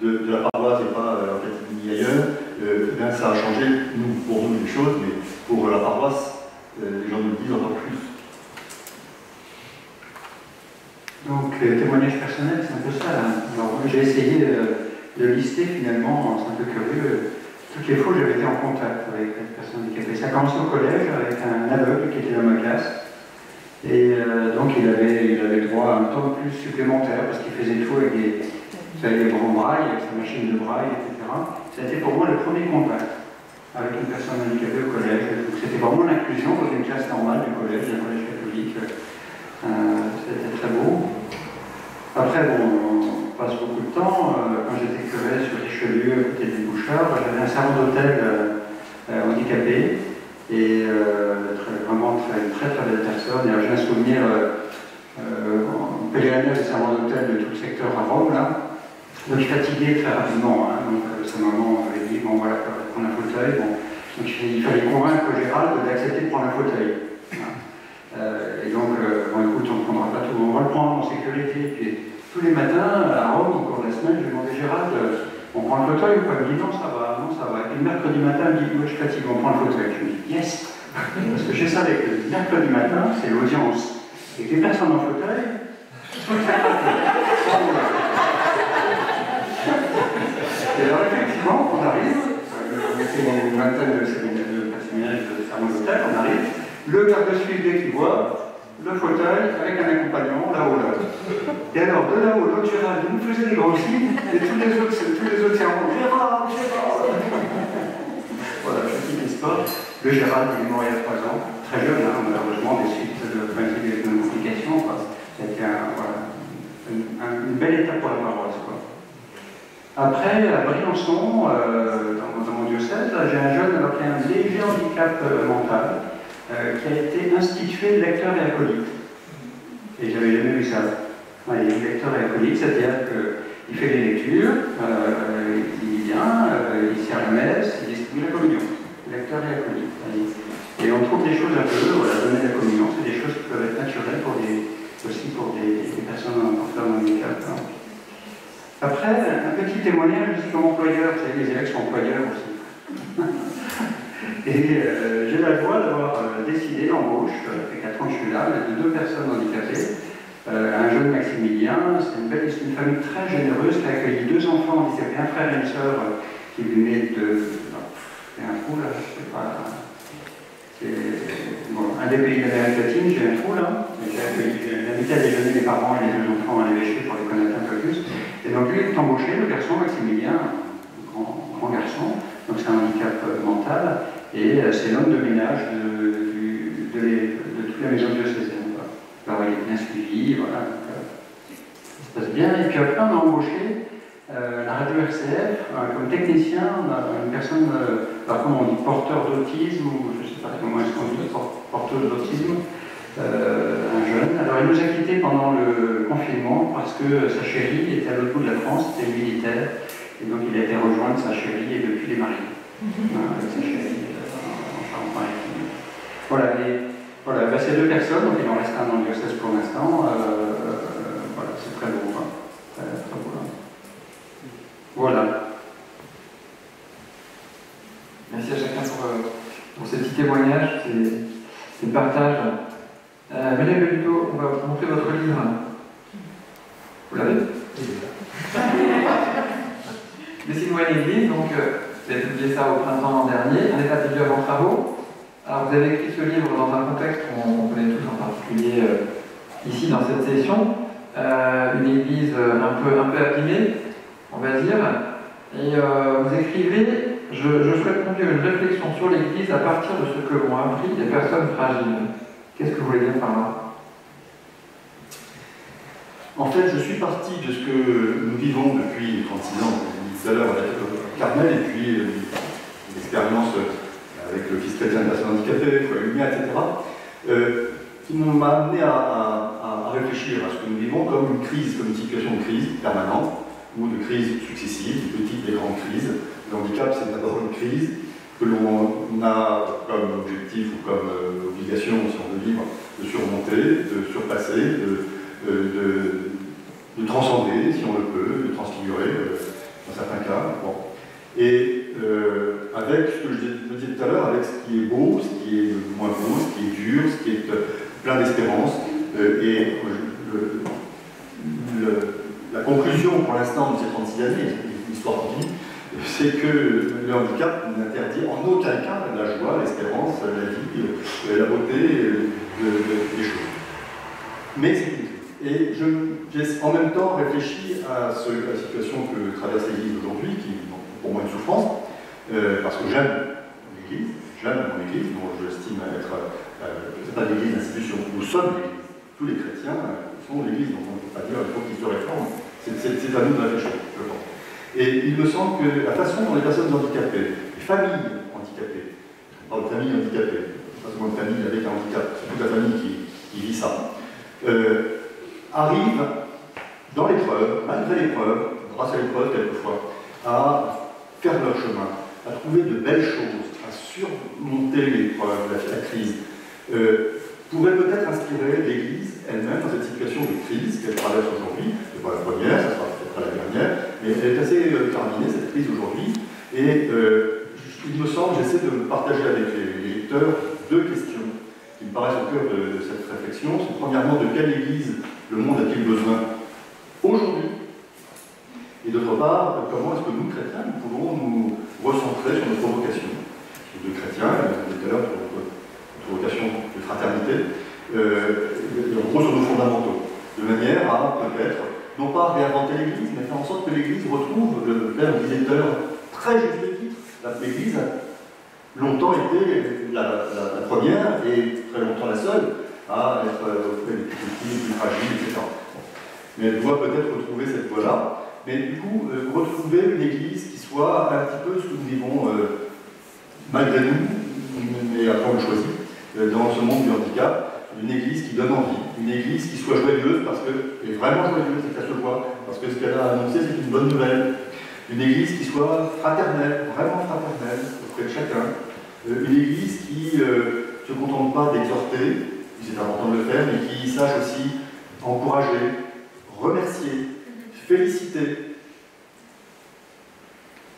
de la paroisse et pas en fait ni ailleurs. Bien, ça a changé, pour nous, une chose, mais pour la paroisse, les gens nous le disent encore plus. Donc, témoignage personnel, c'est un peu ça. Alors, j'ai essayé de lister finalement, c'est un peu curieux, toutes les fois où j'avais été en contact avec des personnes handicapées. Ça a commencé au collège avec un aveugle qui était dans ma classe. Et donc, il avait droit à un temps de plus supplémentaire parce qu'il faisait tout avec des grands brailles, avec sa machine de braille, etc. C'était pour moi le premier contact avec une personne handicapée au collège. Donc, c'était vraiment l'inclusion dans une classe normale du collège, d'un collège catholique. C'était très beau. Après, bon, on passe beaucoup de temps. Quand j'étais curé sur Richelieu, à côté du Bouchard, j'avais un salon d'hôtel handicapé. Et vraiment une très très belle personne. J'ai un souvenir en pèlerinage des salons d'hôtel de tout le secteur à Rome, là. Donc je suis fatigué très rapidement. Donc sa maman avait dit bon voilà, il faut prendre un fauteuil. Bon. Donc il fallait convaincre Gérald d'accepter de prendre un fauteuil. Et donc, bon, écoute, on ne prendra pas tout, on va le prendre en sécurité. Puis tous les matins, à Rome, au cours de la semaine, je lui demandais Gérald, on prend le fauteuil ou pas? Il me dit non, ça va, non, ça va. Et puis le mercredi matin, il me dit moi je suis fatigué, on prend le fauteuil. Je me dis yes. Parce que je savais que le mercredi matin, c'est l'audience. Et que les personnes en fauteuil, et alors effectivement, on arrive, on fait une vingtaine de séminaires de salons d'hôtel, on arrive. Le garde de suite, dès qu'il voit, le fauteuil avec un accompagnant, là-haut, là. Et alors, de là-haut, l'autre Gérald, il nous faisait des grands signes, et tous les autres servants, Gérald, Gérald. Voilà, petite histoire. Le Gérald, il est mort il y a 3 ans, très jeune, hein, malheureusement, des suites de complications. C'était une belle étape pour la paroisse. Après, à Briançon, dans mon diocèse, j'ai un jeune qui a un léger handicap mental, qui a été institué lecteur et acolyte. Et j'avais jamais vu ça. Il est lecteur et acolyte, c'est-à-dire qu'il fait des lectures, il vient, il sert la messe, il distribue la communion. Lecteur et acolyte. Et on trouve des choses un peu, voilà, donner la communion, c'est des choses qui peuvent être naturelles aussi pour des personnes porteurs de handicap. Après, un petit témoignage comme employeur, vous savez, les évêques sont employeurs aussi. Et j'ai la joie d'avoir décidé l'embauche, ça fait 4 ans que je suis là, de 2 personnes handicapées. Un jeune Maximilien, c'est une famille très généreuse qui a accueilli 2 enfants handicapés, un frère et une sœur qui venaient de... C'est un trou là, je sais pas... Bon, un des pays d'Amérique latine, j'ai un trou là. J'ai invité à déjeuner les parents et les 2 enfants à l'évêché pour les connaître un peu plus. Et donc lui, il est embauché, le garçon Maximilien, grand garçon, donc c'est un handicap mental, et c'est l'homme de ménage de toute la maison diocésaine. Alors il est bien suivi, voilà, donc, ça se passe bien. Et puis après, on a embauché la radio RCF comme technicien, une personne, comment on dit, porteur d'autisme, ou je ne sais pas comment est-ce qu'on dit, porteur d'autisme. Un jeune. Alors il nous a quittés pendant le confinement parce que sa chérie était à l'autre bout de la France, c'était militaire, et donc il a été rejoindre sa chérie et depuis les mariés. Avec sa chérie en Charente-Maritime. Voilà, voilà, ces 2 personnes, donc il en reste un dans le diocèse pour l'instant. Voilà, c'est très beau. Très beau. Voilà. Merci à chacun pour ces petits témoignages, ces partages. Madame Belluto, on va vous montrer votre livre. Vous l'avez? Laissez-moi une église, donc vous avez publié ça au printemps dernier, un état des lieux avant travaux. Alors vous avez écrit ce livre dans un contexte qu'on connaît tous, en particulier ici dans cette session, une église un peu abîmée, on va dire, et vous écrivez « Je souhaite conduire une réflexion sur l'église à partir de ce que m'ont appris les personnes fragiles ». Qu'est-ce que vous voulez dire par là? En fait, je suis parti de ce que nous vivons depuis 36 ans, comme je disais tout à l'heure, avec Carmel, et puis l'expérience avec le fils chrétien de personnes handicapées, Foi Lumière, etc., qui m'a amené à réfléchir à ce que nous vivons comme une crise, comme une situation de crise permanente, ou de crise successive, des petites et grandes crises. Le handicap, c'est d'abord une crise que l'on a comme objectif ou comme obligation, si on veut vivre, de surmonter, de surpasser, de transcender, si on le peut, de transfigurer, dans certains cas. Bon. Et avec ce que je disais tout à l'heure, avec ce qui est beau, ce qui est moins beau, ce qui est dur, ce qui est plein d'espérance, et la conclusion pour l'instant de ces 36 années, l'histoire de vie, c'est que le handicap n'interdit en aucun cas la joie, l'espérance, la vie, la beauté des choses. Mais c'est une crise. Et j'ai en même temps réfléchi à la situation que traverse l'Église aujourd'hui, qui est pour moi une souffrance, parce que j'aime l'Église, j'aime mon Église, dont j'estime être, c'est pas l'Église d'institution, nous sommes l'Église. Tous les chrétiens sont l'Église, donc on ne peut pas dire qu'il faut qu'ils se réforment. C'est à nous de réfléchir, je pense. Et il me semble que la façon dont les personnes handicapées, les familles handicapées, on parle de famille handicapée, pas seulement de famille avec un handicap, c'est toute la famille qui vit ça, arrivent dans l'épreuve, malgré l'épreuve, grâce à l'épreuve quelquefois, à faire leur chemin, à trouver de belles choses, à surmonter l'épreuve, la crise, pourrait peut-être inspirer l'Église elle-même dans cette situation de crise qu'elle traverse aujourd'hui. Ce n'est pas la première, ça sera peut-être pas la dernière, mais elle est assez terminée, cette crise aujourd'hui. Et il me semble, j'essaie de partager avec les lecteurs 2 questions qui me paraissent au cœur de cette réflexion. C'est premièrement, de quelle Église le monde a-t-il besoin aujourd'hui? Et d'autre part, comment est-ce que nous, chrétiens, nous pouvons nous recentrer sur notre vocation de chrétiens, tout à l'heure, notre vocation de fraternité, pas réinventer l'Église, mais faire en sorte que l'Église retrouve, le père disait tout à l'heure, très juste titre, l'Église a longtemps été la première et très longtemps la seule à être auprès des plus fragiles, etc. Mais elle doit peut-être retrouver cette voie-là, mais du coup, retrouver une Église qui soit un petit peu ce que nous vivons malgré nous, mais après on le choisit, dans ce monde du handicap, une Église qui donne envie, une Église qui soit joyeuse, parce que, et vraiment joyeuse, c'est qu'elle se voit, parce que ce qu'elle a annoncé, c'est une bonne nouvelle. Une Église qui soit fraternelle, vraiment fraternelle, auprès de chacun. Une Église qui ne se contente pas d'exhorter, c'est important de le faire, mais qui sache aussi encourager, remercier, féliciter.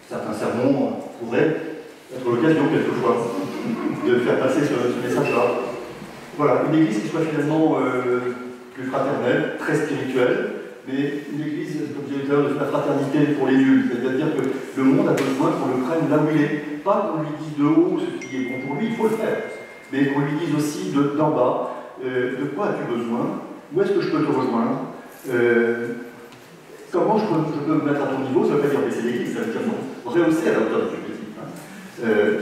Certains sermons pourraient être l'occasion quelquefois de faire passer ce message-là. Voilà, une Église qui soit finalement plus fraternelle, très spirituelle, mais une Église, comme je disais tout à l'heure, de la fraternité pour les nuls. C'est-à-dire que le monde a besoin qu'on le prenne là où il est. Pas qu'on lui dise de haut ce qui est bon pour lui, il faut le faire. Mais qu'on lui dise aussi d'en bas, de quoi as-tu besoin? Où est-ce que je peux te rejoindre? Comment je peux me mettre à ton niveau? Ça ne veut pas dire baisser l'Église, ça veut dire rehausser à la hauteur du petit,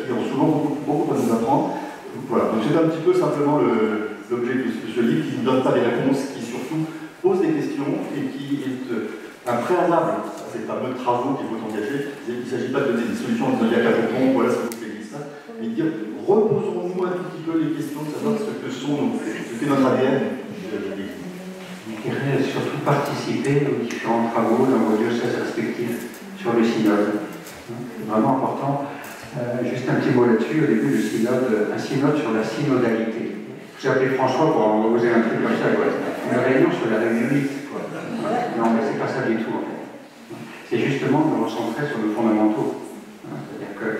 qui ont souvent beaucoup à nous apprendre. Voilà, donc c'est un petit peu simplement l'objet de ce livre qui ne donne pas des réponses, qui surtout pose des questions et qui est un préalable à ces fameux travaux qu'il faut engager. Il ne s'agit pas de donner des solutions en disant il y a qu'à répondre, voilà ce que vous faites ça, mais de dire reposons-nous un tout petit peu les questions, de savoir ce qu'est notre ADN. Je dirais surtout participer aux différents travaux dans vos diocèses respectifs sur le synode. C'est vraiment important. Juste un petit mot là-dessus, au début du synode, un synode sur la synodalité. J'ai appelé François pour oser un truc comme ça, quoi. Une réunion sur la réunionite, quoi. Non, mais c'est pas ça du tout, en fait. C'est justement de recentrer sur nos fondamentaux. C'est-à-dire que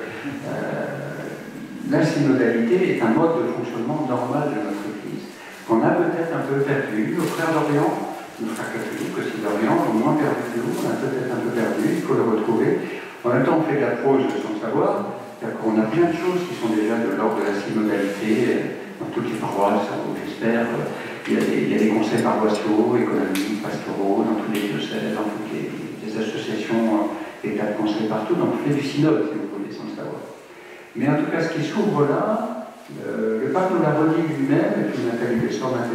la synodalité est un mode de fonctionnement normal de notre Église, qu'on a peut-être un peu perdu. Nos frères d'Orient, nos frères catholiques aussi d'Orient, ont moins perdu que nous, on a peut-être un peu perdu, il faut le retrouver. En même temps, on fait de la prose sans savoir. C'est-à-dire qu'on a plein de choses qui sont déjà de l'ordre de la synodalité dans toutes les paroisses, j'espère. Il y a des conseils paroissiaux, économiques, pastoraux, dans tous les diocèses, dans toutes les associations, des tas de conseils partout. Donc on fait du synode, si vous voulez, sans le savoir. Mais en tout cas, ce qui s'ouvre là, le pape nous l'a redit lui-même, et puis Nathalie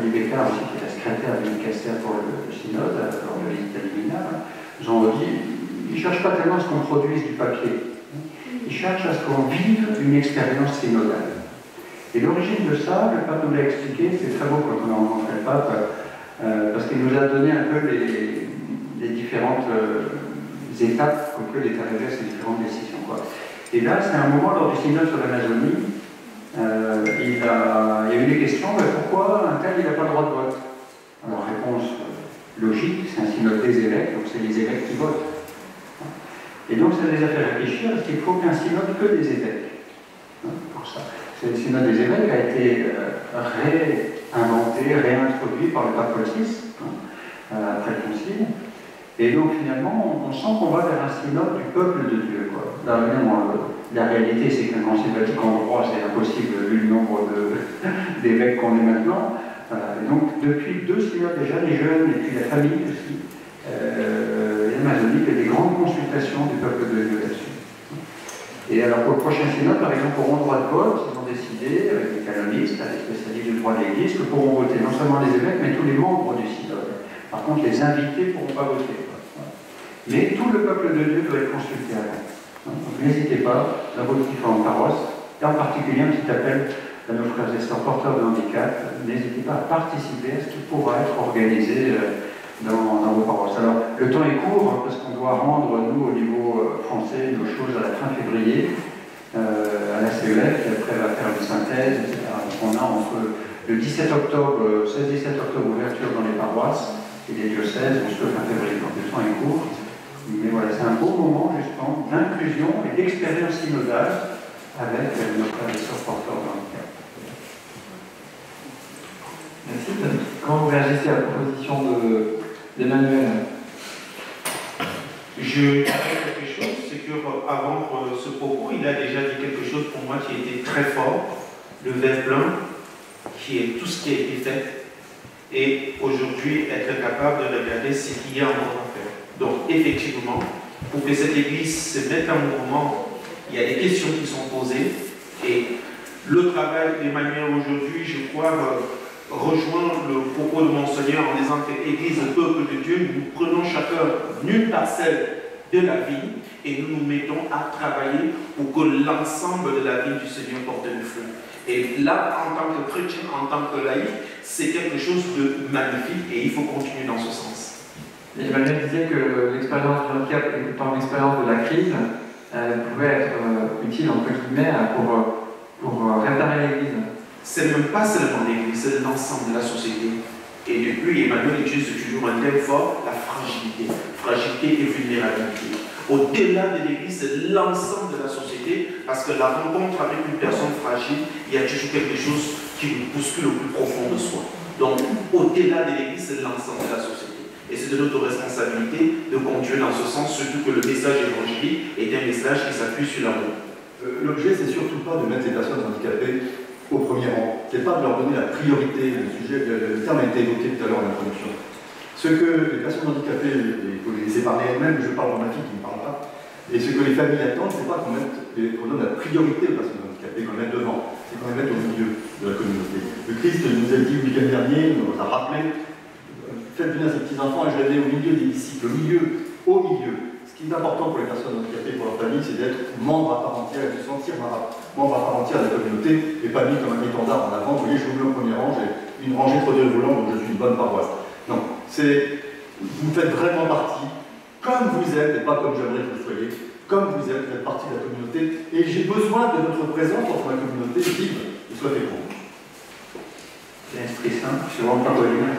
Bécard, aussi, qui est la secrétaire du Dicaster pour le synode, lors de la visite à Liminal, nous ont redit, ils ne cherchent pas tellement à ce qu'on produise du papier. Ils cherchent à ce qu'on vive une expérience synodale. Et l'origine de ça, le pape nous l'a expliqué, c'est très beau quand on a rencontré le pape, parce qu'il nous a donné un peu les différentes étapes auxquelles est arrivé à ces différentes décisions, quoi. Et là, c'est un moment lors du synode sur l'Amazonie, il y a eu des questions, mais pourquoi un tel il n'a pas le droit de vote? Alors, réponse logique, c'est un synode des évêques, donc c'est les évêques qui votent. Et donc ça les a fait réfléchir, est-ce qu'il faut qu'un synode que des évêques pour ça. Le synode des évêques a été réinventé, réintroduit par le pape Paul VI, après le concile. Et donc finalement, on sent qu'on va vers un synode du peuple de Dieu, quoi. Là, la réalité, c'est qu'un concile Vatican III, c'est impossible vu le nombre d'évêques qu'on est maintenant. Et donc depuis 2 synodes déjà, les jeunes et puis la famille aussi, l'Amazonie, il y a des grandes consultations du peuple de Dieu là-dessus. Et alors pour le prochain synode, par exemple, auront droit de vote, ils ont décidé, avec les canonistes, avec les spécialistes du droit de l'Église, que pourront voter non seulement les évêques, mais tous les membres du synode. Par contre, les invités ne pourront pas voter. Mais tout le peuple de Dieu doit être consulté avant. Donc n'hésitez pas, dans vos différentes paroisses, et en particulier un petit appel à nos frères et sœurs porteurs de handicap, n'hésitez pas à participer à ce qui pourra être organisé dans vos paroisses. Alors, le temps est court, parce qu'on doit rendre, nous, au niveau français, nos choses à la fin février, à la CEF, qui après va faire une synthèse, etc. Donc on a entre le 17 octobre, 16-17 octobre, ouverture dans les paroisses, et les diocèses, jusqu'au fin février. Donc le temps est court. Mais voilà, c'est un beau moment, justement, d'inclusion et d'expérience synodale avec nos frères et sœurs porteurs de handicap. Merci. Comment vous réagissez à la proposition d'Emmanuel? Je dirais quelque chose, c'est qu'avant ce propos, il a déjà dit quelque chose pour moi qui était très fort, le verre plein, qui est tout ce qui a été fait, et aujourd'hui être capable de regarder ce qu'il y a encore à faire. Donc effectivement, pour que cette Église se mette en mouvement, il y a des questions qui sont posées. Et le travail d'Emmanuel aujourd'hui, je crois, rejoint le propos de mon Seigneur en disant que l'Église, le peuple de Dieu, nous prenons chacun une parcelle de la vie et nous nous mettons à travailler pour que l'ensemble de la vie du Seigneur porte le fruit. Et là, en tant que chrétien, en tant que laïc, c'est quelque chose de magnifique et il faut continuer dans ce sens. Emmanuel disait que l'expérience du handicap étant l'expérience de la crise, elle pouvait être utile entre guillemets pour réparer l'Église. C'est même pas seulement l'Église, c'est l'ensemble de la société. Et depuis, Emmanuel utilise toujours un thème fort, la fragilité. Fragilité et vulnérabilité. Au-delà de l'Église, c'est l'ensemble de la société, parce que la rencontre avec une personne fragile, il y a toujours quelque chose qui nous bouscule au plus profond de soi. Donc, au-delà de l'Église, c'est l'ensemble de la société. Et c'est de notre responsabilité de continuer dans ce sens, surtout que le message évangélique est un message qui s'appuie sur l'amour. L'objet, c'est surtout pas de mettre les personnes handicapées au premier rang. C'est pas de leur donner la priorité. Le terme a été évoqué tout à l'heure en introduction. Ce que les personnes handicapées, il faut les séparer elles-mêmes, je parle de ma fille qui ne parle pas, et ce que les familles attendent, c'est pas qu'on donne la priorité aux personnes handicapées, qu'on les mette devant, c'est qu'on les mette au milieu de la communauté. Le Christ nous a dit le week-end dernier, il nous a rappelé, faites venir ces petits-enfants et je les mets au milieu des disciples, au milieu. Ce qui est important pour les personnes handicapées, pour leur famille, c'est d'être membre à part entière et de se sentir membre à part entière de la communauté et pas mis comme un étendard en avant. Vous voyez, je vous mets au premier rang, j'ai une rangée de fauteuils roulants, donc je suis une bonne paroisse. Non, vous faites vraiment partie, comme vous êtes, et pas comme j'aimerais que vous soyez, comme vous êtes partie de la communauté. Et j'ai besoin de votre présence pour que ma communauté vive et soit féconde. C'est l'Esprit Saint, je ne vois pas quoi dire.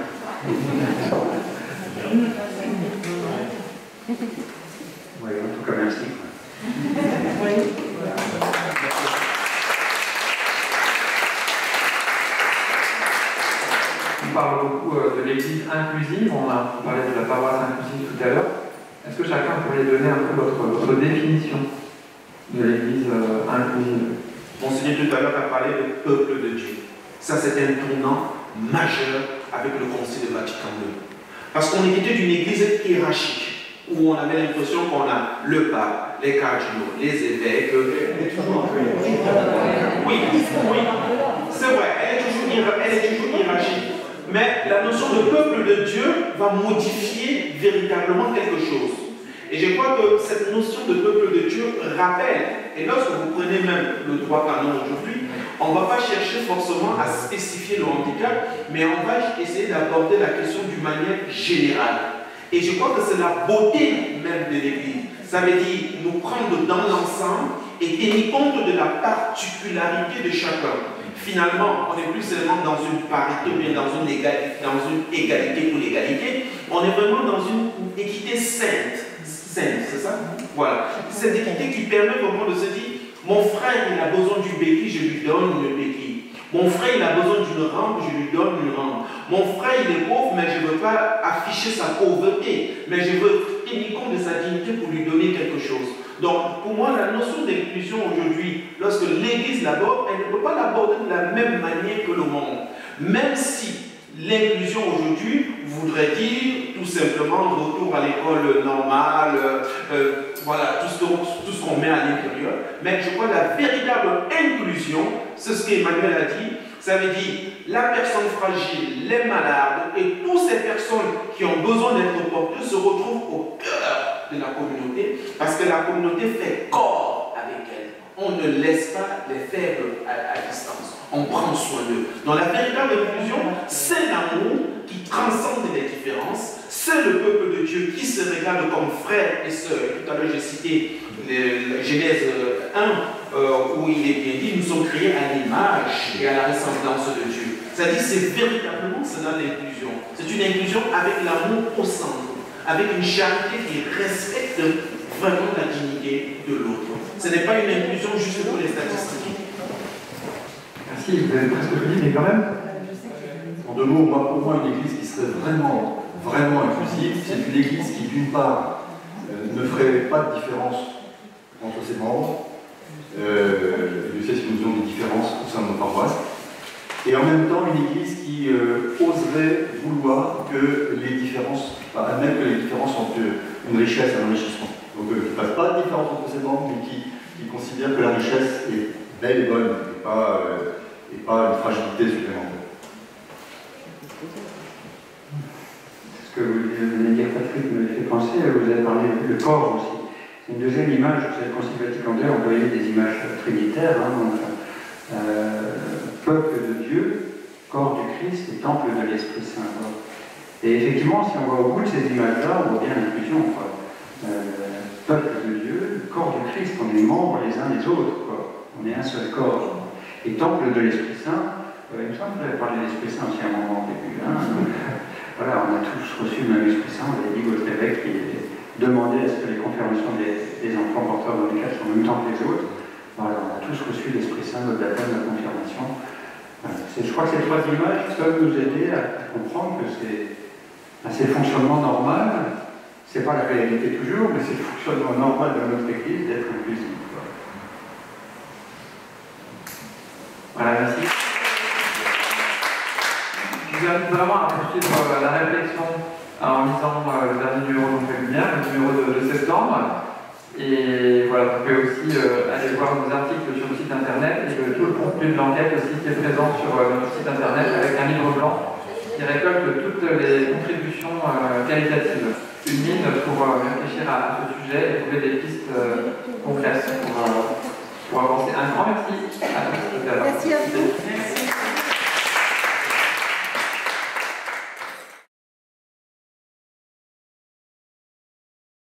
Oui, en tout cas, merci. On parle beaucoup de l'Église inclusive, on a parlé de la paroisse inclusive tout à l'heure. Est-ce que chacun pourrait donner un peu votre définition de l'Église inclusive? Monseigneur tout à l'heure a parlé de peuple de Dieu. Ça, c'est un tournant majeur avec le Concile de Vatican II. Parce qu'on est quitté d'une Église hiérarchique, où on avait l'impression qu'on a le pape, les cardinaux, les évêques. Elle est toujours Oui, c'est vrai, elle est toujours hiérarchique. Mais la notion de peuple de Dieu va modifier véritablement quelque chose. Et je crois que cette notion de peuple de Dieu rappelle, et lorsque vous prenez même le droit canon aujourd'hui, on ne va pas chercher forcément à spécifier le handicap, mais on va essayer d'aborder la question d'une manière générale. Et je crois que c'est la beauté même de l'Église. Ça veut dire nous prendre dans l'ensemble et tenir compte de la particularité de chacun. Finalement, on n'est plus seulement dans une parité, mais dans une égalité pour l'égalité. On est vraiment dans une équité sainte, c'est ça? Voilà. Cette équité qui permet vraiment de se dire, mon frère, il a besoin d'une béquille, je lui donne une béquille. Mon frère, il a besoin d'une rampe, je lui donne une rampe. Mon frère, il est pauvre, mais je ne veux pas afficher sa pauvreté, mais je veux tenir compte de sa dignité pour lui donner quelque chose. Donc, pour moi, la notion d'inclusion aujourd'hui, lorsque l'Église l'aborde, elle ne peut pas l'aborder de la même manière que le monde. Même si l'inclusion aujourd'hui voudrait dire tout simplement retour à l'école normale, voilà, tout ce qu'on met à l'intérieur. Mais je crois que la véritable inclusion, c'est ce qu'Emmanuel a dit, ça veut dire la personne fragile, les malades et toutes ces personnes qui ont besoin d'être portées se retrouvent au cœur de la communauté parce que la communauté fait corps avec elle. On ne laisse pas les faibles à distance. On prend soin d'eux. Donc la véritable inclusion, c'est l'amour qui transcende les différences. C'est le peuple de Dieu qui se regarde comme frères et sœurs. Tout à l'heure, j'ai cité Genèse 1, où il est bien dit, nous sommes créés à l'image et à la ressemblance de Dieu. C'est-à-dire, c'est véritablement cela l'inclusion. C'est une inclusion avec l'amour au centre, avec une charité qui respecte vraiment la dignité de l'autre. Ce n'est pas une inclusion juste pour les statistiques. Merci, vous avez presque tout dit, mais quand même. En deux mots, pour moi, une église qui serait vraiment inclusive, c'est une église qui, d'une part, ne ferait pas de différence entre ses membres. Dieu sait si nous avons des différences au sein de nos paroisses. Et en même temps, une église qui oserait vouloir que les différences différences, admettre que les différences sont une richesse et un enrichissement. Donc qui ne fassent pas de différence entre ces membres, mais qui considèrent que la richesse est belle et bonne, et pas une fragilité supplémentaire. Ce que vous venez de dire, Patrick, me fait penser, vous avez parlé du corps aussi. C'est une deuxième image, c'est le Concile Vatican II, on voyait des images trinitaires, peuple de Dieu, corps du Christ et temple de l'Esprit Saint. Et effectivement, si on va au bout de ces images-là, on voit bien l'inclusion. Peuple de Dieu, corps du Christ, on est membres les uns des autres, quoi. On est un seul corps. Et temple de l'Esprit Saint, il me semble que j'avais parlé de l'Esprit Saint aussi à un moment au début. Voilà, on a tous reçu le même Esprit Saint, on avait dit votre évêque qui demandait à ce que les confirmations des enfants porteurs de handicap soient en même temps que les autres. Voilà, on a tous reçu l'Esprit Saint, notre baptême, notre confirmation. Je crois que ces trois images peuvent nous aider à comprendre que c'est le fonctionnement normal. C'est pas la réalité toujours, mais c'est le fonctionnement normal de notre Église d'être inclusif. Voilà, merci. Je vous invite vraiment à poursuivre la réflexion en lisant le dernier numéro de Lumière, le numéro de septembre. Et voilà, vous pouvez aussi aller voir nos articles sur le site internet et tout le contenu de l'enquête aussi qui est présent sur notre site internet avec un livre blanc qui récolte toutes les contributions qualitatives. Une mine pour réfléchir à ce sujet et trouver des pistes concrètes pour avancer. Un grand merci à tous. Merci à vous. Merci.